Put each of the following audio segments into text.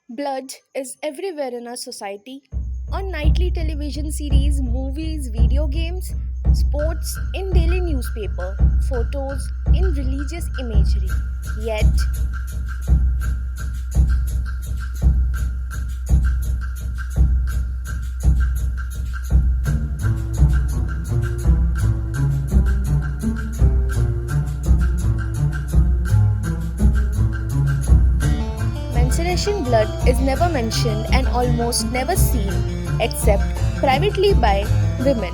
Blood is everywhere in our society. On nightly television series, movies, video games, sports, in daily newspaper, photos, in religious imagery. Yet, menstruation blood is never mentioned and almost never seen except privately by women.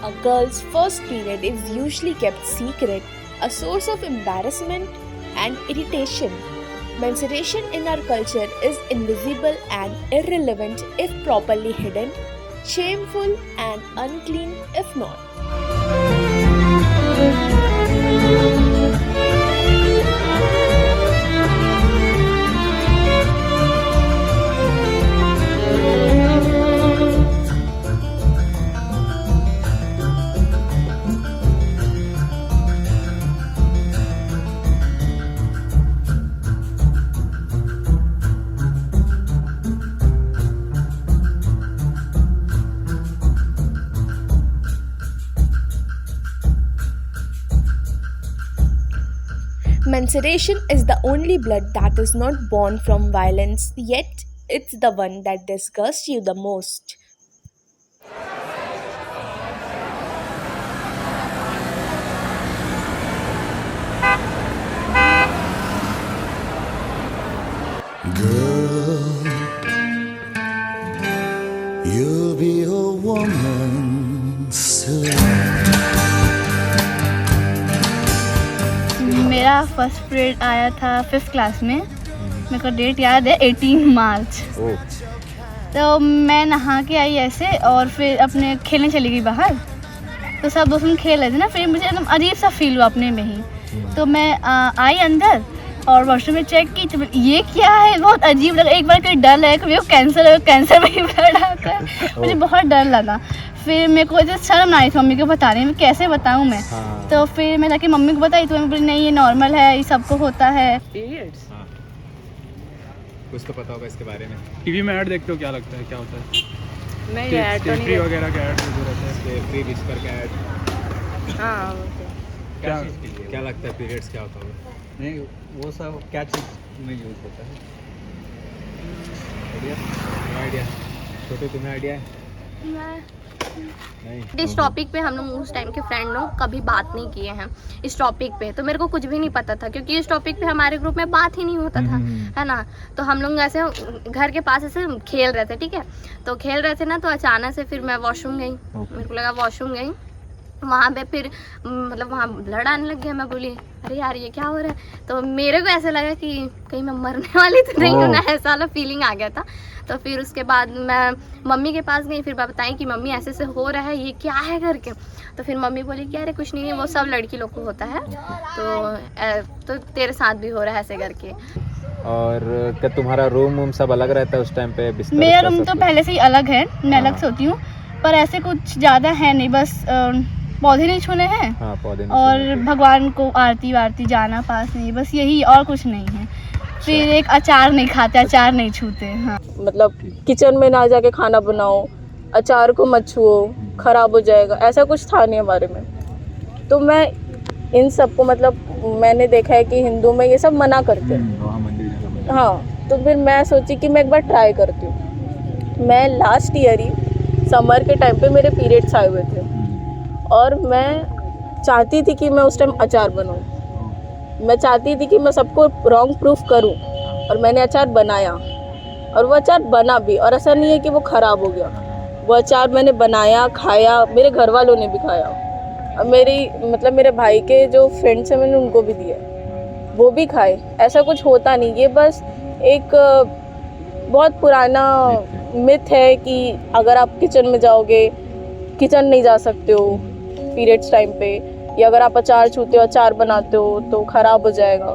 A girl's first period is usually kept secret, a source of embarrassment and irritation. Menstruation in our culture is invisible and irrelevant if properly hidden, shameful and unclean if not. Menstruation is the only blood that is not born from violence, yet it's the one that disgusts you the most. Girl, you'll be a woman soon. मेरा first period आया था 5th class में। मेरे को date याद है 18 मार्च। तो मैं नहा के आई ऐसे और फिर अपने खेलने चली गई बाहर। तो सब दोस्त लोग खेल रहे थे ना, फिर मुझे एकदम अजीब सा फील हुआ अपने में ही। तो मैं आई अंदर और वॉशरूम में चेक की तो ये क्या है, बहुत अजीब लगा। एक बार कोई डर लगा कि मेरे को कैंसर है, कैंसर में ही ब्लड आता है। मुझे बहुत डर लगा। फिर मेरे को ऐसे शर्म आई थी मम्मी को बताने में, कैसे बताऊँ मैं। तो फिर मैं जाके मम्मी को बताई तो मम्मी बोली नहीं ये नॉर्मल है, ये सबको होता है। पीरियड्स कुछ तो पता होगा इसके बारे में। टीवी में ऐड देखते हो, क्या लगता है क्या होता है? नहीं ऐड तो नहीं फ्री वगैरह का ऐड जो रहता है, फ्री विस्पर का ऐड। हाँ क्या लगता है पीरियड्स क्या होता होगा? नहीं वो सब क्या चीज़ में यूज़ होता है? आइडिया छोटे तुम्हें आइडिया है? नहीं। इस टॉपिक पे हम लोग उस टाइम के फ्रेंड लोग कभी बात नहीं किए हैं इस टॉपिक पे, तो मेरे को कुछ भी नहीं पता था क्योंकि इस टॉपिक पे हमारे ग्रुप में बात ही नहीं होता था, है ना। तो हम लोग ऐसे घर के पास ऐसे खेल रहे थे, ठीक है। तो खेल रहे थे ना, तो अचानक से फिर मैं वॉशरूम गई। मेरे को लगा वॉशरूम गई, वहाँ पे फिर मतलब वहाँ ब्लड आने लग गया। मैं बोली अरे यार ये क्या हो रहा है। तो मेरे को ऐसे लगा कि कहीं मैं मरने वाली तो नहीं हूँ ना, ऐसा वाला फीलिंग आ गया था। तो फिर उसके बाद मैं मम्मी के पास गई, फिर बताई कि मम्मी ऐसे से हो रहा है, ये क्या है करके। तो फिर मम्मी बोली कि अरे कुछ नहीं है, वो सब लड़की लोग को होता है, तो तेरे साथ भी हो रहा है ऐसे करके। और क्या तुम्हारा रूम सब अलग रहता है उस टाइम पे? मेरा रूम तो पहले से ही अलग है, मैं अलग सोती हूँ, पर ऐसे कुछ ज़्यादा है नहीं। बस पौधे नहीं छूने हैं। हाँ, पौधे और भगवान को आरती वारती जाना पास नहीं, बस यही, और कुछ नहीं है। फिर एक अचार नहीं खाते, अचार नहीं छूते। हाँ मतलब किचन में ना जाके खाना बनाओ, अचार को मत छुओ, खराब हो जाएगा, ऐसा कुछ था नहीं हमारे में। तो मैं इन सबको मतलब मैंने देखा है कि हिंदू में ये सब मना करते हैं। हाँ, तो फिर मैं सोची कि मैं एक बार ट्राई करती हूँ। मैं लास्ट ईयर ही समर के टाइम पे मेरे पीरियड्स आए हुए थे और मैं चाहती थी कि मैं उस टाइम अचार बनाऊँ। मैं चाहती थी कि मैं सबको रॉन्ग प्रूफ करूं, और मैंने अचार बनाया और वो अचार बना भी, और ऐसा नहीं है कि वो ख़राब हो गया। वो अचार मैंने बनाया, खाया, मेरे घर वालों ने भी खाया, और मेरे भाई के जो फ्रेंड्स हैं मैंने उनको भी दिया, वो भी खाए। ऐसा कुछ होता नहीं, ये बस एक बहुत पुराना मिथ है कि अगर आप किचन में जाओगे, किचन नहीं जा सकते हो पीरियड्स टाइम पे, या अगर आप अचार छूते हो, अचार बनाते हो तो ख़राब हो जाएगा।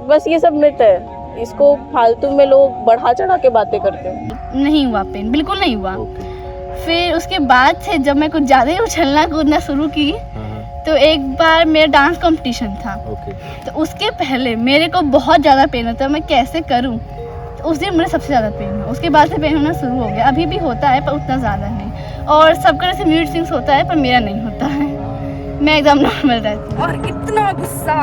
बस ये सब मिथ है, इसको फालतू में लोग बढ़ा चढ़ा के बातें करते हैं। नहीं हुआ पेन, बिल्कुल नहीं हुआ। फिर उसके बाद से जब मैं कुछ ज़्यादा ही उछलना कूदना शुरू की, तो एक बार मेरा डांस कंपटीशन था। तो उसके पहले मेरे को बहुत ज़्यादा पेन होता है, मैं कैसे करूं? तो उस दिन मुझे सबसे ज़्यादा पेन हुआ। उसके बाद से पेन होना शुरू हो गया, अभी भी होता है पर उतना ज़्यादा नहीं। और सबका जैसे म्यूट स्विंग्स होता है पर मेरा नहीं होता है, मैं एकदम नॉर्मल रहती हूँ। और इतना गुस्सा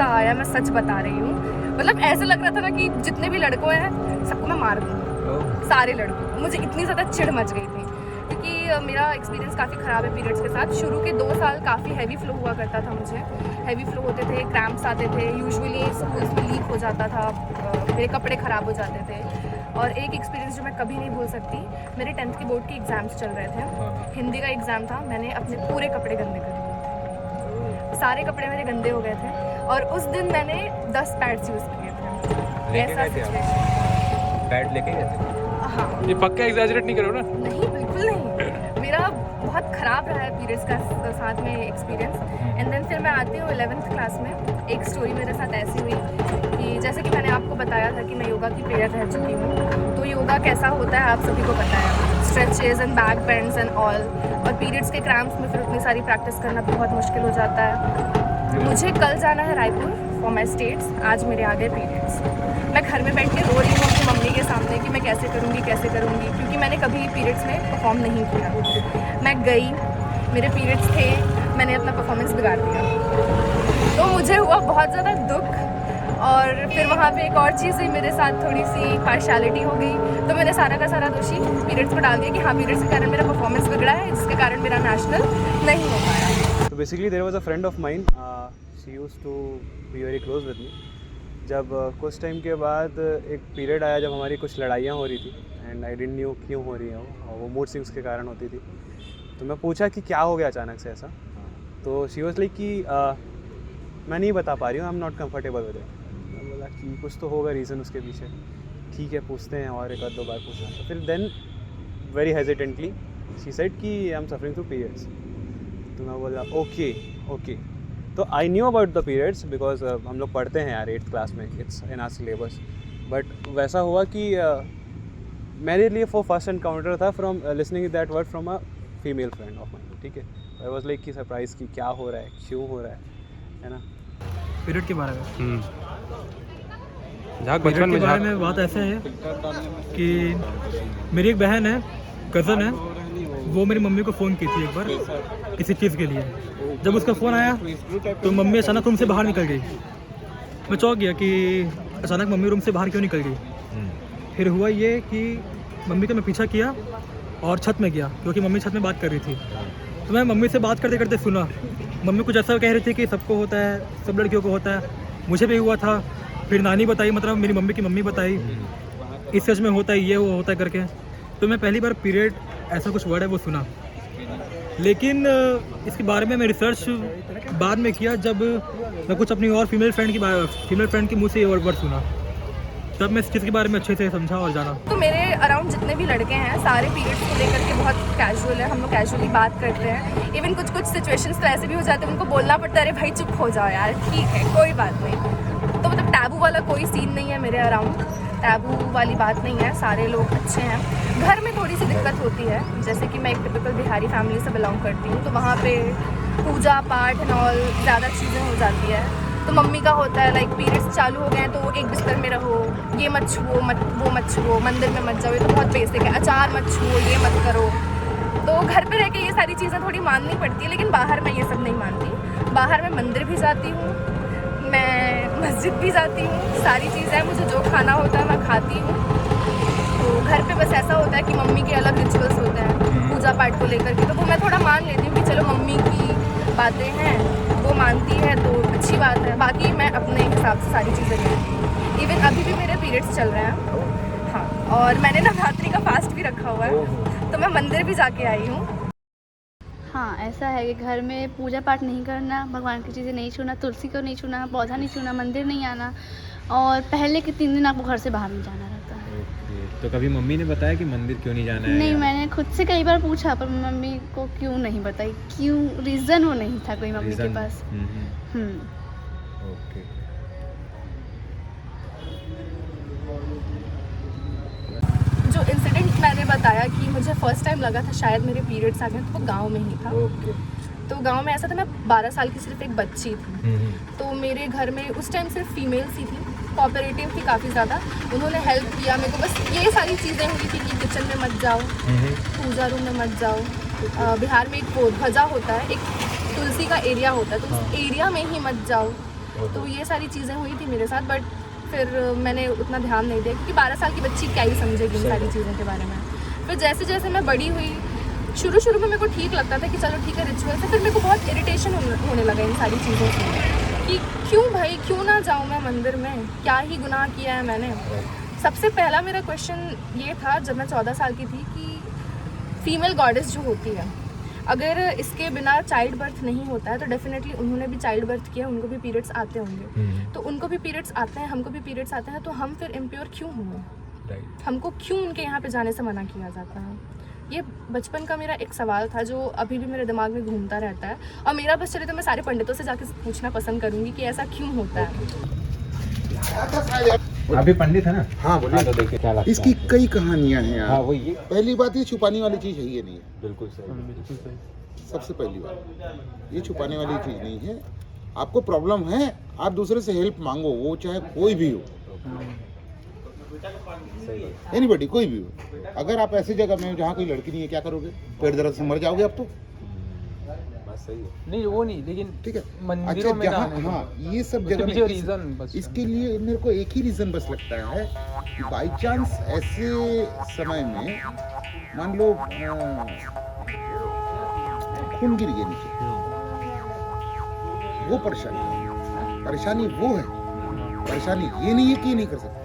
आया, मैं सच बता रही हूँ। मतलब ऐसा लग रहा था ना कि जितने भी लड़कों हैं सबको मैं मार दूँ, सारे लड़कों। मुझे इतनी ज़्यादा चिढ़ मच गई थी क्योंकि मेरा एक्सपीरियंस काफ़ी ख़राब है पीरियड्स के साथ। शुरू के 2 साल काफ़ी हैवी फ्लो हुआ करता था मुझे, हैवी फ्लो होते थे, क्रैम्प्स आते थे, यूजुअली स्कूल्स में लीक हो जाता था, मेरे कपड़े ख़राब हो जाते थे। और एक एक्सपीरियंस जो मैं कभी नहीं भूल सकती, मेरे 10th के बोर्ड के एग्ज़ाम्स चल रहे थे, हिंदी का एग्ज़ाम था। मैंने अपने पूरे कपड़े गंदे कर दिए, सारे कपड़े मेरे गंदे हो गए थे। और उस दिन मैंने 10 पैड्स यूज़ किए थे। ऐसा सिचुएशन। पैड लेके गए थे? हाँ। ये पक्का एग्जैजरेट नहीं करो ना? नहीं, बिल्कुल नहीं। मेरा बहुत ख़राब रहा है पीरियड्स का साथ में एक्सपीरियंस। एंड देन फिर मैं आती हूँ 11th क्लास में। एक स्टोरी मेरे साथ ऐसी हुई कि जैसे कि मैंने आपको बताया था कि मैं योगा की प्लेयर रह चुकी हूँ, तो योगा कैसा होता है आप सभी को पता है, stretches and back bends and all. और पीरियड्स के क्रैम्प्स में फिर उतनी सारी प्रैक्टिस करना बहुत मुश्किल हो जाता है। मुझे कल जाना है रायपुर फॉर माई स्टेट्स, आज मेरे आ गए पीरियड्स। मैं घर में बैठ के रो रही हूँ अपनी मम्मी के सामने कि मैं कैसे करूँगी, क्योंकि मैंने कभी पीरियड्स में परफॉर्म नहीं किया। मैं गई, मेरे पीरियड्स थे, मैंने अपना परफॉर्मेंस बिगाड़ दिया, तो मुझे हुआ बहुत ज़्यादा दुख। और फिर वहाँ पे एक और चीज़ हुई मेरे साथ, थोड़ी सी पार्शियलिटी हो गई, तो मैंने सारा का सारा दोषी पीरियड्स पर डाल दिया कि हाँ पीरियड्स के कारण मेरा परफॉर्मेंस बिगड़ा है, जिसके कारण मेरा नेशनल नहीं हो पाया। तो basically there was a friend of mine, she used to be very close with me. जब कुछ टाइम के बाद एक पीरियड आया जब हमारी कुछ लड़ाइयाँ हो रही थी, एंड आई डिडंट न्यू क्यों हो रही है वो मूड स्विंग्स के कारण होती थी। तो मैं पूछा कि क्या हो गया अचानक से ऐसा, तो शी वाज लाइक कि मैं नहीं बता पा रही हूँ, I am not comfortable with it. मैं बोला कि कुछ तो होगा रीज़न उसके पीछे, ठीक है पूछते हैं, और एक आध 2 बार पूछा। तो फिर then very hesitantly she said कि I am suffering through periods. तो मैं बोला ओके। तो I knew about the periods because हम लोग पढ़ते हैं यार 8th क्लास में, it's in our syllabus. But वैसा हुआ कि मेरे लिए वो फर्स्ट एनकाउंटर था from listening that word from a female friend of mine, ठीक है। आई वाज लाइक कि सरप्राइज कि क्या हो रहा है, क्यों हो रहा है ना। पीरियड के बारे में झाक बचपन में बारे में बात ऐसे है कि मेरी एक बहन है, कज़न है, वो मेरी मम्मी को फ़ोन की थी एक बार किसी चीज़ के लिए। जब उसका फ़ोन आया तो मम्मी अचानक रूम से बाहर निकल गई। मैं चौंक गया कि अचानक मम्मी रूम से बाहर क्यों निकल गई। फिर हुआ ये कि मम्मी का मैं पीछा किया और छत में गया, क्योंकि मम्मी छत में बात कर रही थी। तो मैं मम्मी से बात करते करते सुना, मम्मी कुछ ऐसा कह रही थी कि सबको होता है, सब लड़कियों को होता है, मुझे भी हुआ था। फिर नानी बताई, मतलब मेरी मम्मी की मम्मी बताई, इस सच में होता है, ये वो होता है करके। तो मैं पहली बार पीरियड ऐसा कुछ वर्ड है वो सुना, लेकिन इसके बारे में मैं रिसर्च बाद में किया जब मैं कुछ अपनी और फीमेल फ्रेंड की मुँह से ये वर्ड सुना, तब मैं इस चीज़ के बारे में अच्छे से समझा और जाना। तो मेरे अराउंड जितने भी लड़के हैं सारे पीरियड्स को लेकर के बहुत कैजुअल है, हम लोग कैजुअली बात करते हैं। इवन कुछ सिचुएशंस तो ऐसे भी हो जाते हैं उनको बोलना पड़ता है, अरे भाई चुप हो जाओ यार, ठीक है कोई बात नहीं। तो मतलब टैबू वाला कोई सीन नहीं है मेरे अराउंड, टैबू वाली बात नहीं है, सारे लोग अच्छे हैं। घर में थोड़ी सी दिक्कत होती है, जैसे कि मैं एक टिपिकल बिहारी फैमिली से बिलोंग करती हूँ, तो वहाँ पे पूजा पाठ एंड ऑल ज़्यादा चीज़ें हो जाती है। तो मम्मी का होता है लाइक पीरियड्स चालू हो गए तो एक बिस्तर में रहो, ये मत छुओ, वो मत छुओ, मंदिर में मत जाओ, ये तो बहुत बेसिक है, अचार मत छुओ, ये मत करो। तो घर पे रह के ये सारी चीज़ें थोड़ी माननी पड़ती है, लेकिन बाहर मैं ये सब नहीं मानती। बाहर मैं मंदिर भी जाती हूँ, मैं मस्जिद भी जाती हूँ, सारी चीज़ें, मुझे जो खाना होता है मैं खाती हूँ। तो घर पे बस ऐसा होता है कि मम्मी के अलग रिचुअल्स होते हैं पूजा पाठ को लेकर के, तो वो मैं थोड़ा मान लेती हूँ कि चलो मम्मी की बातें हैं, वो मानती है तो अच्छी बात है। बाकी मैं अपने हिसाब से सारी चीज़ें करती हूँ। इवन अभी भी मेरे पीरियड्स चल रहे हैं, हाँ, और मैंने नवरात्रि का फास्ट भी रखा हुआ है, तो मैं मंदिर भी जाके आई हूँ। हाँ, ऐसा है कि घर में पूजा पाठ नहीं करना, भगवान की चीज़ें नहीं छूना, तुलसी को नहीं छूना, पौधा नहीं छूना, मंदिर नहीं आना, और पहले के 3 दिन आपको घर से बाहर नहीं जाना रहता है। तो कभी मम्मी ने बताया कि मंदिर क्यों नहीं जाना है? नहीं, या- मैंने खुद से कई बार पूछा पर मम्मी को क्यों नहीं बताई, क्यों रीज़न वो नहीं था कोई मम्मी के Reason? पास। ओके। जो इंसिडेंट मैंने बताया कि मुझे फर्स्ट टाइम लगा था शायद मेरे पीरियड्स आ गए, तो वो गांव में ही था। ओके। तो गांव में ऐसा था, मैं 12 साल की सिर्फ एक बच्ची थी। तो मेरे घर में उस टाइम सिर्फ फीमेल्स ही थी, कोऑपरेटिव थी काफ़ी ज़्यादा। उन्होंने हेल्प किया मेरे को, बस ये सारी चीज़ें हुई थी कि किचन में मत जाओ, पूजा रूम में मत जाओ। बिहार में एक वो ध्वजा होता है, एक तुलसी का एरिया होता है, तो उस एरिया में ही मत जाओ। तो ये सारी चीज़ें हुई थी मेरे साथ, बट फिर मैंने उतना ध्यान नहीं दिया क्योंकि 12 साल की बच्ची क्या ही समझेगी इन सारी चीज़ों के बारे में। फिर जैसे जैसे मैं बड़ी हुई, शुरू में मेरे को ठीक लगता था कि चलो ठीक है रिचुअल से, फिर मेरे को बहुत इरिटेशन होने लगा इन सारी चीज़ों से कि क्यों भाई, क्यों ना जाऊँ मैं मंदिर में, क्या ही गुनाह किया है मैंने। सबसे पहला मेरा क्वेश्चन ये था जब मैं 14 साल की थी कि फीमेल गॉडेस जो होती है, अगर इसके बिना चाइल्ड बर्थ नहीं होता है तो डेफिनेटली उन्होंने भी चाइल्ड बर्थ किया, उनको भी पीरियड्स आते होंगे। तो उनको भी पीरियड्स आते हैं, हमको भी पीरियड्स आते हैं, तो हम फिर इम्प्योर क्यों हुए? हमको क्यों उनके यहाँ पे जाने से मना किया जाता है? ये बचपन का मेरा एक सवाल था जो अभी भी मेरे दिमाग में घूमता रहता है, और मेरा बस चले तो मैं सारे पंडितों से जाके पूछना पसंद करूँगी कि ऐसा क्यों होता है। अभी पंडित है ना? हाँ बोलिए। तो देखिए क्या लगता है इसकी आपको? कई कहानियां हैं यार। हाँ वो ये पहली बात, ये छुपाने वाली चीज़ है ये नहीं है। बिल्कुल सही। सबसे पहली बात, ये छुपाने वाली चीज़ नहीं है। आपको प्रॉब्लम है, आप दूसरे से हेल्प मांगो, वो चाहे कोई भी हो, एनीबॉडी, कोई भी हो। अगर आप ऐसी जगह में हो जहाँ कोई लड़की नहीं है, क्या करोगे? पेट दर्द से मर जाओगे आप तो। नहीं वो नहीं, लेकिन ठीक है, मंदिरों में जहाँ, ना हाँ ये सब उसके जगह पीछे में रीजन बस इसके लिए मेरे को एक ही रीज़न बस लगता है कि बाई चांस ऐसे समय में मान लो खून गिर गया नीचे, वो परेशानी वो है। परेशानी ये नहीं है कि ये नहीं कर सकते।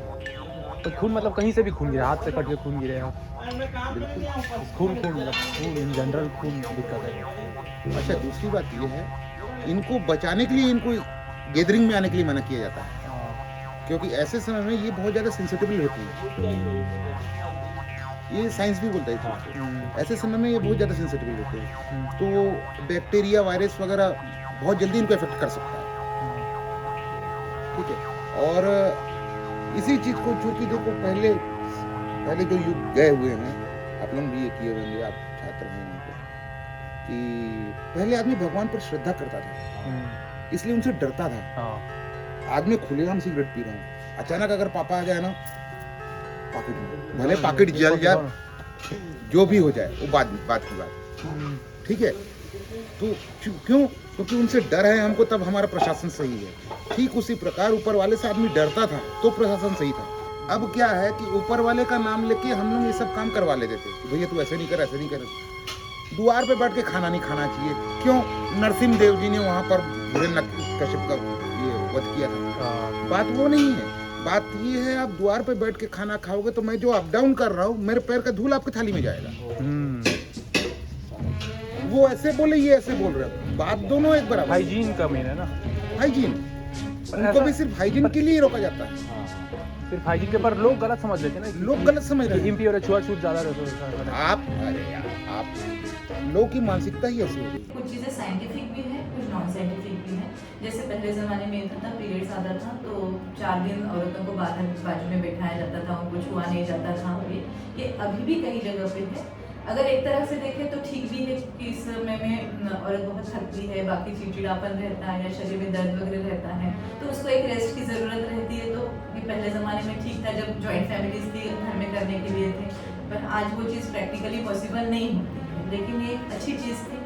तो खून मतलब कहीं से भी खून गिरा, हाथ से कट के खून गिरे, बिल्कुल। खून इन जनरल खून दिक्कत है। अच्छा, दूसरी बात ये है, इनको बचाने के लिए इनको गैदरिंग में आने के लिए मना किया जाता है, क्योंकि ऐसे समय में ये बहुत ज़्यादा सेंसिटिव होती है। ये साइंस भी बोलता है, ऐसे समय में ये बहुत ज़्यादा सेंसिटिव होते हैं, तो बैक्टीरिया, वायरस वगैरह बहुत जल्दी इनको इफेक्ट कर सकता है। ठीक है, और इसी चीज़ को, चूँकि देखो पहले जो युग गए हुए हैं, आप लोग भी ये किए होंगे, आप छात्र हैं उनको, कि पहले आदमी भगवान पर श्रद्धा करता था, इसलिए उनसे डरता था। आज मैं खुलेआम सिगरेट पी रहा हूँ, अचानक अगर पापा आ जाए ना, पॉकेट में, भले पॉकेट जल जाए, जो भी हो जाए, वो बात की बात। ठीक है, तो क्यों? क्योंकि उनसे डर है हमको, तब हमारा प्रशासन सही है। ठीक उसी प्रकार ऊपर वाले से आदमी डरता था तो प्रशासन सही था। अब क्या है कि ऊपर वाले का नाम लेके हम लोग ये सब काम करवा लेते थे कि भैया तू ऐसे नहीं कर, ऐसे नहीं कर। द्वार पे बैठ के खाना नहीं खाना चाहिए, क्यों? नरसिंह देव जी ने वहाँ पर हिरण्यकश्यप का ये वध किया था। बात वो नहीं है, बात ये है, आप द्वार पे बैठ के खाना खाओगे तो मैं जो अप डाउन कर रहा हूँ, मेरे पैर का धूल आपकी थाली में जाएगा। वो ऐसे बोले, ये ऐसे बोल रहे हैं, बात दोनों एक बराबर। हाइजीन का मेन है ना, हाइजीन, उनको भी सिर्फ हाइजीन के लिए रोका जाता है। सिर्फ हाइजीन के, पर लोग गलत समझ लेते हैं ना, लोग गलत समझ रहे हैं। इम्प्योर है, छुआछूत ज़्यादा रहता है। आप, अरे यार, आप लोगों की मानसिकता ही ऐसी हो गई। कुछ चीज़ें साइंटिफिक भी है, कुछ नॉन साइंटिफिक भी है। जैसे पहले ज़माने में था, पीरियड्स आता था तो 4 दिन औरतों को बाजू में बैठाया जाता था, उनको छुआ नहीं जाता था। ये अभी भी कई जगह पे है। अगर एक तरह से देखें तो ठीक भी है कि इस समय में औरत बहुत थकती है, बाकी चिड़चिड़ापन रहता है या शरीर में दर्द वगैरह रहता है, तो उसको एक रेस्ट की ज़रूरत रहती है। तो ये पहले ज़माने में ठीक था, जब जॉइंट फैमिलीज थी, घर में करने के लिए थे, पर आज वो चीज़ प्रैक्टिकली पॉसिबल नहीं होती है। लेकिन ये एक अच्छी चीज़ थी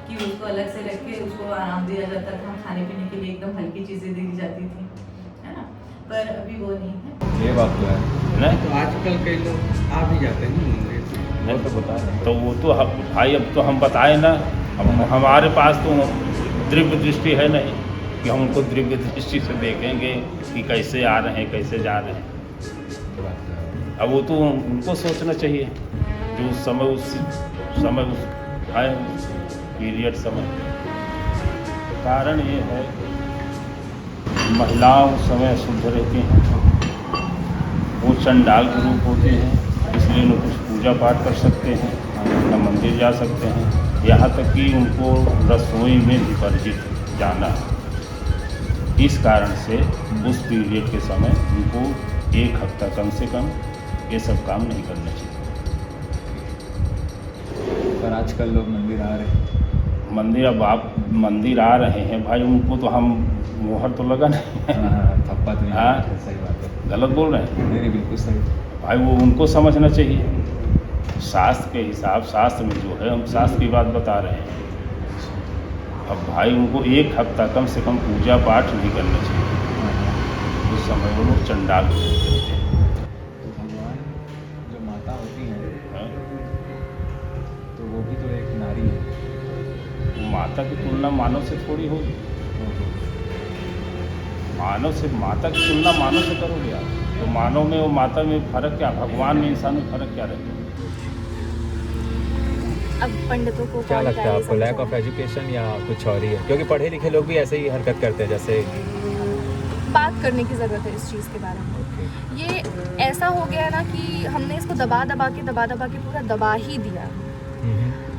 कि उसको अलग से रख के उसको आराम दिया जाता था, खाने पीने के लिए एकदम हल्की चीज़ें दी जाती थी, है ना। पर अभी वो नहीं है। ये बात तो है नहीं, तो आजकल कई लोग आ भी जाते हैं नहीं, तो बता तो वो तो भाई अब तो हम बताए ना, अब हमारे पास तो दिव्य दृष्टि है नहीं कि हम उनको दिव्य दृष्टि से देखेंगे कि कैसे आ रहे हैं, कैसे जा रहे हैं। अब वो तो उनको सोचना चाहिए जो उस समय है पीरियड समय। कारण ये है महिलाओं समय शुद्ध रहती हैं, वो चंडाल के रूप होते हैं, इसलिए न कुछ पूजा पाठ कर सकते हैं, न मंदिर जा सकते हैं, यहाँ तक कि उनको रसोई में भी वर्जित जाना है। इस कारण से उस पीरियड के समय उनको 1 हफ्ता कम से कम ये सब काम नहीं करना चाहिए। पर आजकल लोग मंदिर आ रहे हैं। मंदिर, अब आप मंदिर आ रहे हैं भाई, उनको तो हम मोहर तो लगा नहीं है। थप्पा तो नहीं, हाँ, सही बात है। गलत बोल रहे हैं? नहीं, बिल्कुल सही भाई, वो उनको समझना चाहिए। शास्त्र के हिसाब, शास्त्र में जो है, हम शास्त्र की बात बता रहे हैं। अब भाई उनको 1 हफ्ता कम से कम पूजा पाठ नहीं करना चाहिए। उस समय वो लोग चंडाल हो जाते हैं। तो भगवान जो माता होती हैं, तो वो भी तो एक नारी है। माता की तुलना मानव से थोड़ी होगी। मानव से, माता की तुलना मानव से करोगे आप, तो मानव में और माता में फ़र्क क्या, भगवान में इंसान में फ़र्क क्या रहेगा? अब पंडितों को क्या लगता है आपको, लैक ऑफ एजुकेशन या कुछ और ही है? क्योंकि पढ़े लिखे लोग भी ऐसे ही हरकत करते हैं, जैसे बात करने की ज़रूरत है इस चीज़ के बारे में। ये ऐसा हो गया ना कि हमने इसको दबा दबा के पूरा दबा ही दिया।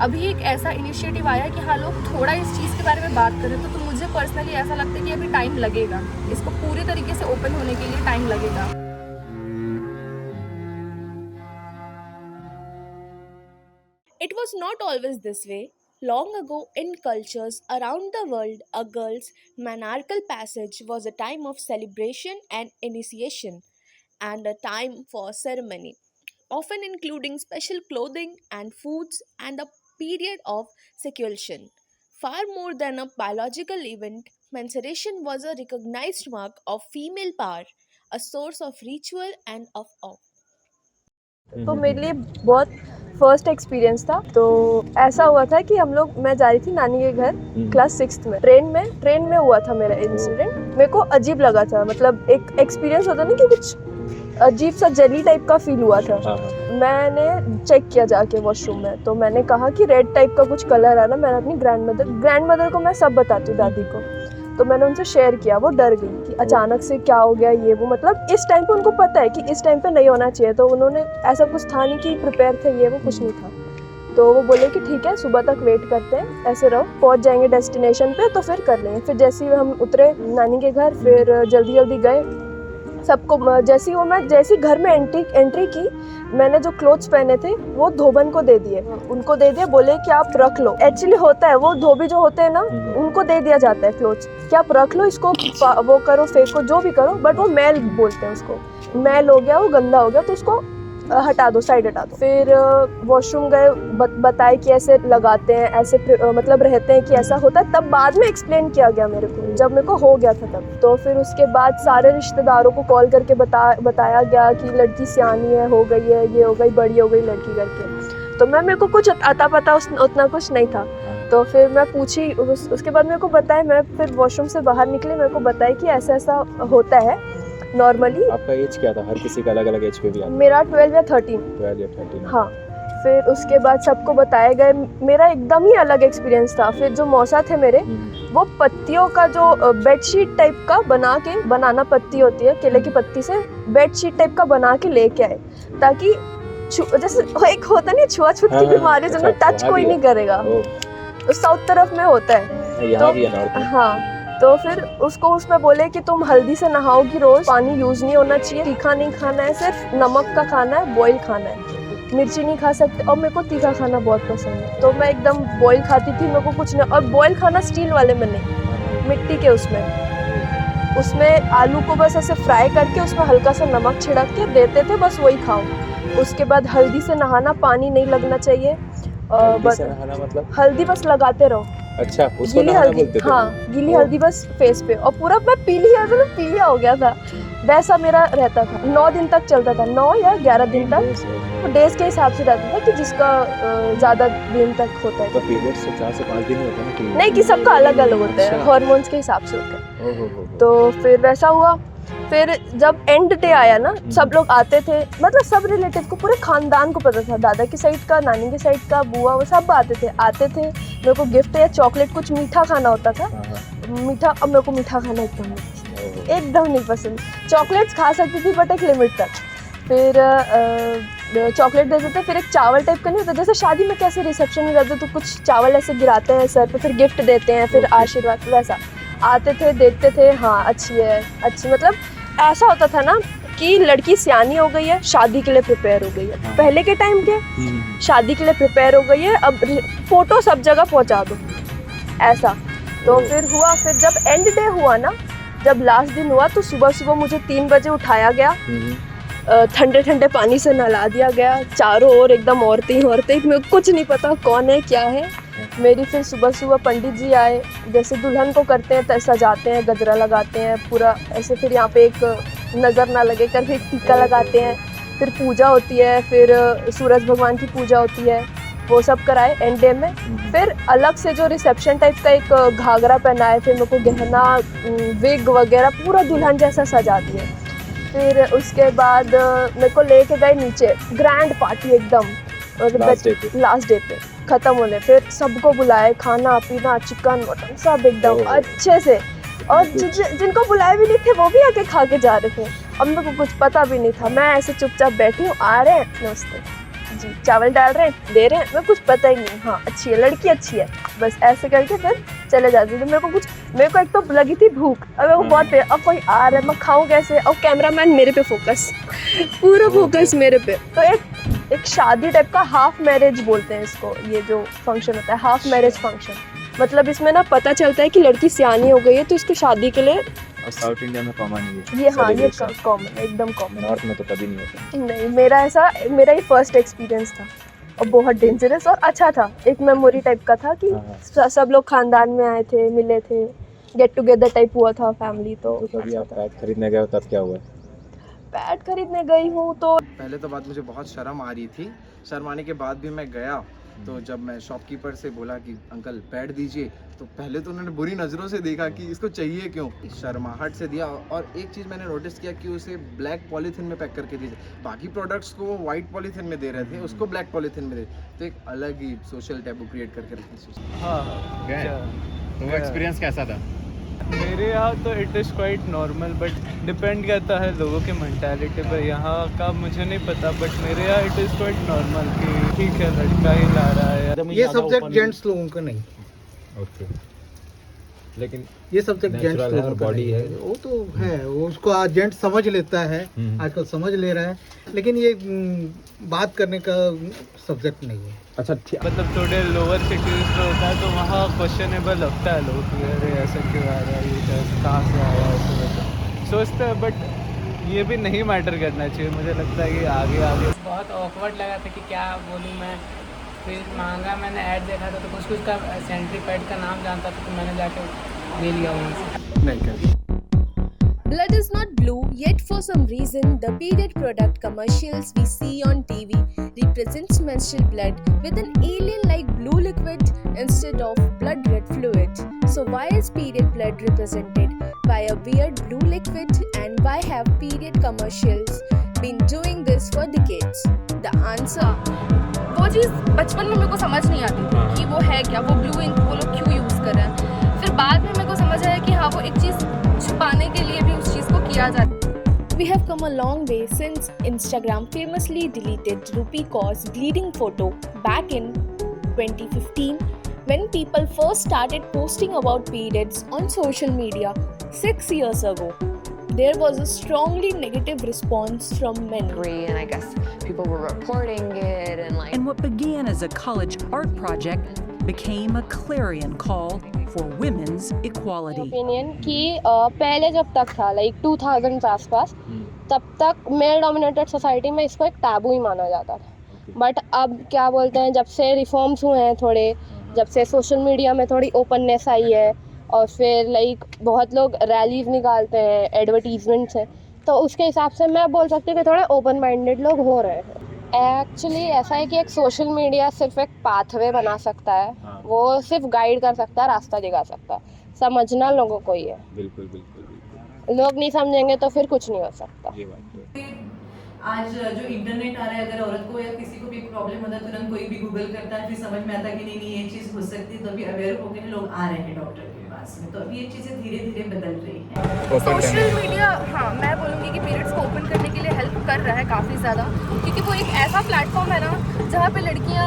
अभी एक ऐसा इनिशिएटिव आया कि हाँ, लोग थोड़ा इस चीज़ के बारे में बात करें, तो मुझे पर्सनली ऐसा लगता है कि अभी टाइम लगेगा, इसको पूरे तरीके से ओपन होने के लिए टाइम लगेगा। It was not always this way. Long ago, in cultures around the world, a girl's menarche passage was a time of celebration and initiation, and a time for ceremony, often including special clothing and foods and a period of seclusion. Far more than a biological event, menstruation was a recognized mark of female power, a source of ritual and of awe. तो मेरे लिए बहुत first experience था। तो ऐसा हुआ था कि मैं जा रही थी नानी के घर क्लास 6th में, ट्रेन में हुआ था मेरा इंसिडेंट। मेरे को अजीब लगा था, मतलब एक एक्सपीरियंस होता ना कि कुछ अजीब सा जेली टाइप का फील हुआ था। मैंने चेक किया जाके वॉशरूम में, तो मैंने कहा कि रेड टाइप का कुछ कलर है ना। मैंने अपनी ग्रैंडमदर को मैं सब बताती हूँ, दादी को, तो मैंने उनसे शेयर किया। वो डर गई कि अचानक से क्या हो गया ये वो, मतलब इस टाइम पे उनको पता है कि इस टाइम पे नहीं होना चाहिए, तो उन्होंने ऐसा कुछ था नहीं कि प्रिपेयर थे ये वो, कुछ नहीं था। तो वो बोले कि ठीक है, सुबह तक वेट करते हैं, ऐसे रहो, पहुंच जाएंगे डेस्टिनेशन पे तो फिर कर लेंगे। फिर जैसे ही हम उतरे नानी के घर, फिर जल्दी गए सबको। जैसे ही घर में एंट्री की, मैंने जो क्लोथ्स पहने थे वो धोबन को दे दिए, उनको दे दिया। बोले कि आप रख लो। एक्चुअली होता है, वो धोबी जो होते हैं ना, उनको दे दिया जाता है क्लोथ्स कि आप रख लो, इसको वो करो, फेंको, जो भी करो, बट वो मैल बोलते हैं उसको। मैल हो गया, वो गंदा हो गया, तो उसको हटा दो, साइड हटा दो। फिर वॉशरूम गए, बताए कि ऐसे लगाते हैं, ऐसे मतलब रहते हैं कि ऐसा होता है। तब बाद में एक्सप्लेन किया गया मेरे को, जब मेरे को हो गया था तब। तो फिर उसके बाद सारे रिश्तेदारों को कॉल करके बताया गया कि लड़की सियानी है, हो गई है, ये हो गई, बड़ी हो गई लड़की करके। तो मेरे को कुछ अता पता उतना कुछ नहीं था। तो फिर मैं पूछी, उसके बाद मेरे को बताया, मैं फिर वॉशरूम से बाहर निकली, मेरे को बताया कि ऐसा होता है नॉर्मली। आपका एज क्या था? हर किसी का अलग अलग एज पे भी आता है। मेरा 12 या 13। हाँ, फिर उसके बाद सबको बताए गए। मेरा एकदम ही अलग एक्सपीरियंस था। फिर जो मौसा थे मेरे, वो पत्तियों का जो बेडशीट टाइप का बनाना पत्ती होती है, केले की पत्ती से बेडशीट टाइप का बना के लेके आए, ताकि जैसे एक होता नहीं छुआछूत की बीमारी, जिसमें टच कोई नहीं करेगा। साउथ तरफ में होता है। हाँ, तो फिर उसमें बोले कि तुम हल्दी से नहाओगी रोज, पानी यूज नहीं होना चाहिए, तीखा नहीं खाना है, सिर्फ नमक का खाना है, बॉईल खाना है, मिर्ची नहीं खा सकते। और मेरे को तीखा खाना बहुत पसंद है, तो मैं एकदम बॉईल खाती थी, मेरे को कुछ नहीं। और बॉईल खाना स्टील वाले में नहीं, मिट्टी के उसमें आलू को बस ऐसे फ्राई करके उसमें हल्का सा नमक छिड़क के देते थे, बस वही खाओ। उसके बाद हल्दी से नहाना, पानी नहीं लगना चाहिए। मतलब हल्दी बस लगाते रहो। अच्छा, उसको गीली हल्दी, हाँ, गीली हल्दी बस फेस पे। और पूरा मैं पीलिया हो गया था, वैसा मेरा रहता था। 9 दिन तक चलता था, 9 या 11 दिन तक, तो डेज के हिसाब से रहता था कि जिसका ज़्यादा दिन तक होता है। तो पीरियड्स 4 से 5 दिन होता है ना? नहीं, कि सबका अलग अलग होता है, हार्मोन्स के हिसाब से होता है। तो फिर वैसा हुआ। फिर जब एंड डे आया ना, सब लोग आते थे, मतलब सब रिलेटिव को, पूरे खानदान को पता था, दादा की साइड का, नानी की साइड का, बुआ, वो सब आते थे। मेरे को गिफ्ट या चॉकलेट, कुछ मीठा खाना होता था, मीठा। अब मेरे को मीठा खाना एकदम नहीं पसंद। चॉकलेट्स खा सकती थी बट एक लिमिट तक। फिर चॉकलेट दे देते, फिर एक चावल टाइप का नहीं होता जैसे शादी में कैसे रिसेप्शन में जाते तो कुछ चावल ऐसे गिराते हैं सर पे, फिर गिफ्ट देते हैं, फिर आशीर्वाद, वैसा आते थे, देखते थे, हाँ अच्छी है अच्छी, मतलब ऐसा होता था ना कि लड़की सियानी हो गई है, शादी के लिए प्रिपेयर हो गई है। पहले के टाइम के शादी के लिए प्रिपेयर हो गई है, अब फोटो सब जगह पहुंचा दो, ऐसा। तो फिर हुआ, फिर जब एंड डे हुआ ना, जब लास्ट दिन हुआ तो सुबह सुबह मुझे 3 बजे उठाया गया, ठंडे ठंडे पानी से नहला दिया गया, चारों ओर एकदम औरतें ही औरतें, मेरे को कुछ नहीं पता कौन है क्या है। मेरी फिर सुबह सुबह पंडित जी आए, जैसे दुल्हन को करते हैं तैसे सजाते हैं, गजरा लगाते हैं पूरा ऐसे, फिर यहाँ पे एक नज़र ना लगे कर फिर टीका लगाते हैं, फिर पूजा होती है, फिर सूरज भगवान की पूजा होती है, वो सब कराए एंड डे में। फिर अलग से जो रिसेप्शन टाइप का एक घाघरा पहनाए, फिर मेरे को गहना विग वगैरह पूरा दुल्हन जैसा सजा दिया। फिर उसके बाद मेरे को लेके गए नीचे, ग्रैंड पार्टी एकदम लास्ट डे पे ख़त्म होने, फिर सबको बुलाए, खाना पीना चिकन मटन सब एकदम अच्छे से, और जिनको बुलाए भी नहीं थे वो भी आके खा के जा रहे थे। अब मेरे को कुछ पता भी नहीं था, मैं ऐसे चुपचाप बैठी हूँ, आ रहे हैं नमस्ते जी, चावल डाल रहे हैं, दे रहे हैं, मैं कुछ पता ही नहीं, हाँ अच्छी है लड़की अच्छी है, बस ऐसे करके फिर चले जाती थी। मेरे को एक तो लगी थी भूख, अब मेरे को बहुत अब कोई आ रहा है मैं खाऊं कैसे, और कैमरामैन मेरे पे फोकस, पूरा फोकस मेरे पे। तो एक शादी टाइप का हाफ मैरिज बोलते हैं इसको, ये जो फंक्शन होता है हाफ मैरिज फंक्शन, मतलब इसमें ना पता चलता है कि लड़की सियानी हो गई है तो इसको शादी के लिए। और साउथ इंडिया में कॉमन है ये, हाँ ये कॉमन, एकदम कॉमन। नॉर्थ में तो कभी नहीं होता। नहीं, मेरा ही फर्स्ट एक्सपीरियंस था और बहुत डेंजरस और अच्छा था, एक मेमोरी टाइप का था कि सब लोग खानदान में आए थे, मिले थे, गेट टुगेदर टाइप हुआ था फैमिली। तो कभी आप पैड खरीदने गए हो तब क्या हुआ? पैड खरीदने गई हूँ तो पहले तो बात मुझे बहुत शर्म आ रही थी, शर्म आने के बाद भी मैं गया, तो जब मैं शॉपकीपर से बोला कि अंकल पैड दीजिए, तो पहले तो उन्होंने बुरी नज़रों से देखा कि इसको चाहिए क्यों, शर्माहट से दिया। और एक चीज़ मैंने नोटिस किया कि उसे ब्लैक पॉलीथिन में पैक करके दीजिए, बाकी प्रोडक्ट्स को वो वाइट पॉलीथिन में दे रहे थे, उसको ब्लैक पॉलीथिन में दे, तो एक अलग ही सोशल टैबू क्रिएट करके रखी। हाँ, तो वो एक्सपीरियंस कैसा था? मेरे यहाँ तो it is quite normal, but depend करता है लोगों की मेंटालिटी पर, यहाँ का मुझे नहीं पता, बट मेरे यहाँ इट इज़ क्वाइट नॉर्मल कि ठीक है लड़का ही ला रहा है। ये सब्जेक्ट जेंट्स लोगों का नहीं, ओके, लेकिन ये सब्जेक्ट जेंट्स लोगों का बॉडी है, वो तो है, वो उसको आज जेंट्स समझ लेता है, आजकल समझ ले रहा है, लेकिन ये बात करने का सब्जेक्ट नहीं है। अच्छा, मतलब थोड़े लोअर सिटीज़ में होता है तो वहाँ क्वेश्चनेबल लगता है लोग कि अरे ऐसा क्यों आ रहा है, ये कहाँ से आया है, ऐसे सोचते हैं, बट ये भी नहीं मैटर करना चाहिए। मुझे लगता है कि आगे बहुत ऑकवर्ड लगा था कि क्या बोलूँ मैं, फिर मांगा, मैंने ऐड देखा था तो कुछ का सेंट्री पैड का नाम जानता था तो मैंने जाके ले लिया वहाँ से। नहीं कर Blood is not blue, yet for some reason the period product commercials we see on TV represents menstrual blood with an alien-like blue liquid instead of blood red fluid. So why is period blood represented by a weird blue liquid, and why have period commercials been doing this for decades? The answer, वो चीज़ बचपन में मेरे को समझ नहीं आती थी कि वो है क्या, वो ब्लू इंक वो लोग क्यों यूज़ कर रहे हैं। फिर बाद में मेरे को समझ आया कि हाँ वो एक चीज़ छुपाने के लिए भी उस चीज़ को किया जाता है। We have come a long way since Instagram famously deleted Rupi Kaur's bleeding photo back in 2015 when people first started posting about periods on social media 6 years ago. There was a strongly negative response from men. And I guess people were reporting it and what began as a college art project became a clarion call for women's equality. Opinion कि पहले जब तक था like 2000 के आसपास, तब तक male dominated society में इसको एक टैबू ही माना जाता था। बट अब क्या बोलते हैं, जब से रिफॉर्म्स हुए हैं थोड़े, जब से सोशल मीडिया में थोड़ी ओपननेस आई है और फिर लाइक बहुत लोग रैलीज निकालते हैं, एडवर्टीजमेंट्स हैं, तो उसके हिसाब से मैं बोल सकती हूँ कि थोड़े ओपन माइंडेड लोग हो रहे हैं। एक्चुअली ऐसा है कि एक सोशल मीडिया सिर्फ एक पाथवे बना सकता है, वो सिर्फ गाइड कर सकता है, रास्ता दिखा सकता है, समझना लोगों को ही है। बिल्कुल बिल्कुल बिल्कुल, लोग नहीं समझेंगे तो फिर कुछ नहीं हो सकता। ये बात है। आज जो इंटरनेट आ रहा है, अगर औरत को या किसी को भी प्रॉब्लम होता है तुरंत कोई भी गूगल करता है, फिर समझ में आता है कि नहीं ये चीज़ हो सकती है, तो अभी अवेयर हो गए लोग आ रहे हैं डॉक्टर के पास में, तो अभी ये चीज़ें धीरे धीरे बदल रही हैं। सोशल मीडिया, हाँ मैं बोलूँगी कि पीरियड्स को ओपन करने के लिए हेल्प कर रहा है काफ़ी ज़्यादा, क्योंकि वो एक ऐसा प्लेटफॉर्म है ना जहाँ पे लड़कियाँ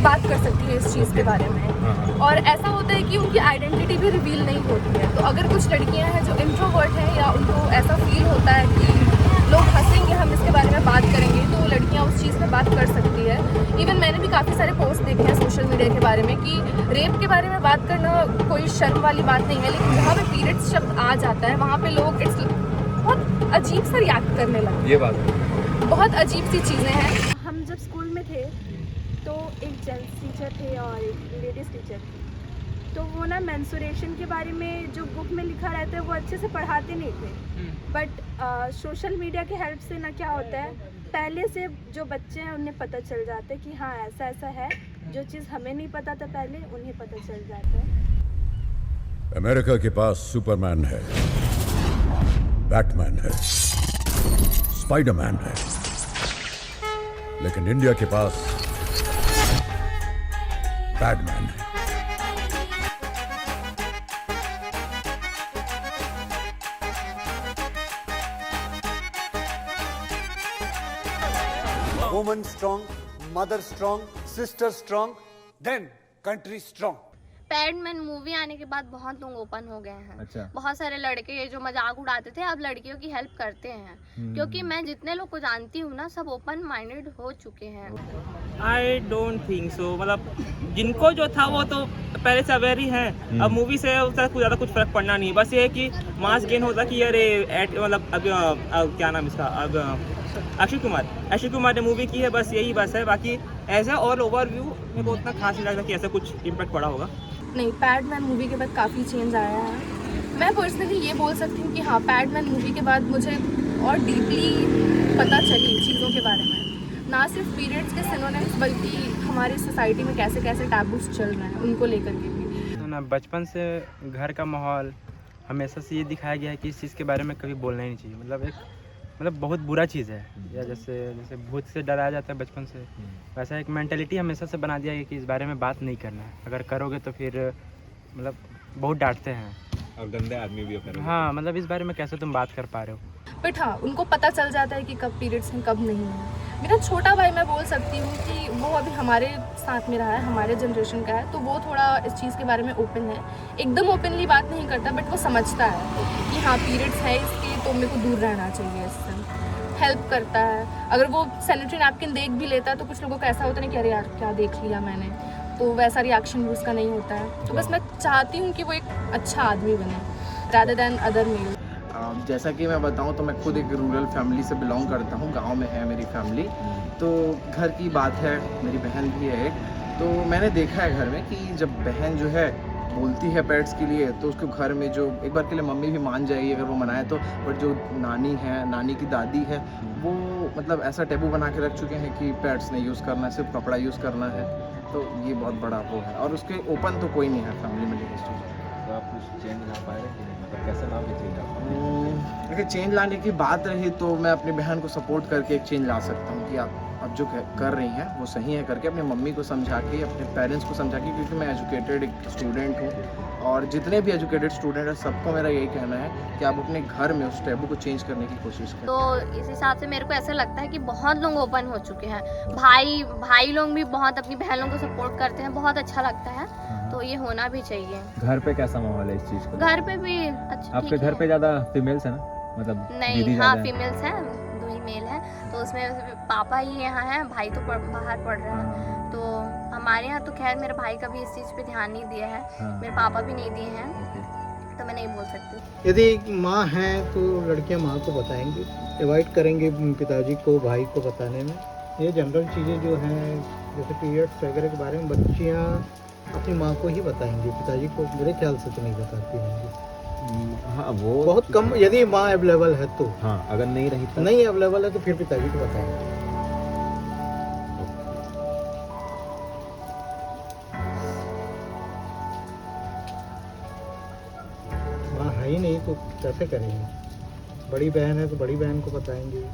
बात कर सकती है इस चीज़ के बारे में। और ऐसा होता है कि उनकी आइडेंटिटी भी रिवील नहीं होती है। तो अगर कुछ लड़कियाँ हैं जो इंट्रोवर्ट हैं या उनको ऐसा फील होता है कि लोग हंसेंगे हम इसके बारे में बात करेंगे, तो लड़कियाँ उस चीज़ में बात कर सकती है। इवन मैंने भी काफ़ी सारे पोस्ट देखे हैं सोशल मीडिया के बारे में कि रेप के बारे में बात करना कोई शर्म वाली बात नहीं है, लेकिन जहाँ पे पीरियड्स शब्द आ जाता है वहाँ पे लोग बहुत अजीब सा रिएक्ट करने लगते हैं। ये बात बहुत अजीब सी चीज़ें हैं। हम जब स्कूल में थे तो एक जेंट्स टीचर थे और एक लेडीज़ टीचर थी, तो वो ना मेंस्ट्रुएशन के बारे में जो बुक में लिखा रहता है वो अच्छे से पढ़ाते नहीं थे। बट सोशल मीडिया के हेल्प से ना क्या होता है, पहले से जो बच्चे हैं उन्हें पता चल जाता है कि हाँ ऐसा ऐसा है, जो चीज़ हमें नहीं पता था पहले उन्हें पता चल जाता है। अमेरिका के पास सुपरमैन है, बैटमैन है, स्पाइडरमैन है, लेकिन इंडिया के पास बैडमैन है। Woman strong, mother strong, sister strong, then country strong. Padman movie आने के बाद बहुत लोग ओपन हो गए हैं। अच्छा। बहुत सारे लड़के जो मजाक उड़ाते थे अब लड़कियों की हेल्प करते हैं, क्योंकि मैं जितने लोग को जानती हूँ ना सब ओपन माइंडेड हो चुके हैं। आई डोंट थिंक सो, मतलब जिनको जो था वो तो पहले से अवेयर ही हैं। अब मूवी से उसका कुछ ज़्यादा कुछ फर्क पड़ना नहीं है, बस ये है कि मास गेन होता कि अरे मतलब अब क्या नाम इसका, अब अक्षय कुमार ने मूवी की है, बस यही बस है। बाकी एज ए ऑल ओवरव्यू मेरे को उतना खास नहीं लगता कि ऐसा कुछ इम्पैक्ट पड़ा होगा। नहीं, पैडमैन मूवी के बाद काफ़ी चेंज आया है। मैं पर्सनली ये बोल सकती हूँ कि हाँ, पैडमैन मूवी के बाद मुझे और डीपली पता चली चीज़ों के बारे में, ना सिर्फ पीरियड्स के सिनोनिम्स बल्कि हमारी सोसाइटी में कैसे कैसे टैबूज चल रहे हैं उनको लेकर के भी। तो ना बचपन से घर का माहौल हमेशा से ये दिखाया गया है कि इस चीज़ के बारे में कभी बोलना ही नहीं चाहिए। मतलब बहुत बुरा चीज़ है, या जैसे भूत से डराया जाता है बचपन से, वैसा एक मेंटालिटी हमेशा से बना दिया है कि इस बारे में बात नहीं करना है। अगर करोगे तो फिर मतलब बहुत डांटते हैं और गंदे आदमी भी होते हैं। हाँ, मतलब इस बारे में कैसे तुम बात कर पा रहे हो। बट हाँ, उनको पता चल जाता है कि कब पीरियड्स हैं कब नहीं है। मेरा छोटा भाई, मैं बोल सकती हूँ कि वो अभी हमारे साथ में रहा है, हमारे जनरेशन का है, तो वो थोड़ा इस चीज़ के बारे में ओपन है। एकदम ओपनली बात नहीं करता, बट वो समझता है कि हाँ पीरियड्स है इसके, तो मेरे को दूर रहना चाहिए इससे। हेल्प करता है, अगर वो सैनिटरी नैपकिन देख भी लेता है तो कुछ लोगों का ऐसा होता है कि अरे यार क्या देख लिया मैंने, तो वैसा रिएक्शन भी उसका नहीं होता है। तो बस मैं चाहती हूँ कि वो एक अच्छा आदमी बने रादर देन अदर मेल। जैसा कि मैं बताऊं तो मैं खुद एक रूरल फैमिली से बिलोंग करता हूं, गांव में है मेरी फैमिली। तो घर की बात है, मेरी बहन भी है एक, तो मैंने देखा है घर में कि जब बहन जो है बोलती है पेट्स के लिए तो उसको घर में जो एक बार के लिए मम्मी भी मान जाएगी अगर वो मनाए तो, बट जो नानी है, नानी की दादी है, वो मतलब ऐसा टेबू बना के रख चुके हैं कि पेट्स नहीं यूज़ करना है, सिर्फ कपड़ा यूज़ करना है। तो ये बहुत बड़ा वो है, और उसके ओपन तो कोई नहीं है फैमिली में लेकर चीज़। तो आप कुछ चेंज ला पाए कि नहीं, मतलब कैसे लाओगे चेंज आप? अगर चेंज लाने की बात रही तो मैं अपनी बहन को सपोर्ट करके एक चेंज ला सकता हूँ कि आप अब जो कर रही हैं वो सही है करके अपनी मम्मी को समझा के, अपने पेरेंट्स को समझा के, क्योंकि मैं एजुकेटेड एक स्टूडेंट हूँ और जितने भी एजुकेटेड स्टूडेंट हैं सबको मेरा यही कहना है कि आप अपने घर में उस टैबू को चेंज करने की कोशिश करें। तो इस हिसाब से मेरे को ऐसा लगता है कि बहुत लोग ओपन हो चुके हैं, भाई लोग भी बहुत अपनी बहन लोगों को सपोर्ट करते हैं, बहुत अच्छा लगता है। तो ये होना भी चाहिए। घर पे कैसा माहौल है इस चीज़ का? घर पे भी अच्छा। आपके घर पे ज़्यादा फीमेल्स है ना, मतलब नहीं, हाँ फीमेल्स हैं, 2 ही मेल हैं, तो उसमें पापा ही यहाँ हैं, भाई तो बाहर पढ़ रहा है। तो हमारे यहाँ तो खैर मेरे भाई का भी इस चीज़ पे ध्यान नहीं दिया है, मेरे पापा भी नहीं दिए हैं, तो मैं नहीं बोल सकती। यदि माँ हैं तो लड़कियाँ माँ को बताएंगी, अवॉइड करेंगे पिताजी को, भाई को बताने में। ये जनरल चीज़ें जो हैं जैसे पीरियड्स वगैरह के बारे में बच्चियाँ अपनी माँ को ही बताएंगी, पिताजी को मेरे ख्याल से तो नहीं बताती होंगी। हाँ, वो बहुत कम, यदि माँ अवेलेबल है तो। हाँ, अगर नहीं रही तो नहीं अवेलेबल है तो फिर पिताजी को बताएंगे। माँ है ही नहीं तो कैसे करेंगे? बड़ी बहन है तो बड़ी बहन को बताएंगे।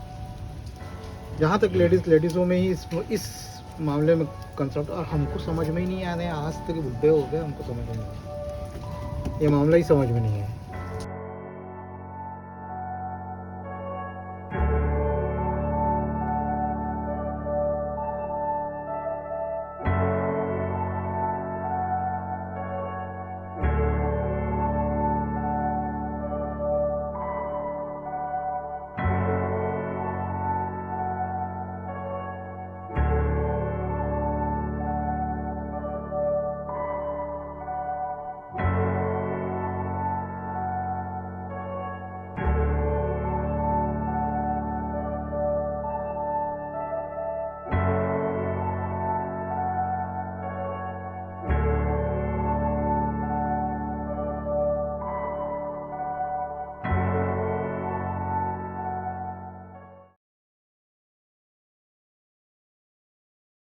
जहाँ तक लेडीज़ों में ही इस मामले में कंसेप्ट, और हमको समझ में ही नहीं आने, आज तक बुढ़े हो गए हमको समझ में नहीं, ये मामला ही समझ में नहीं है।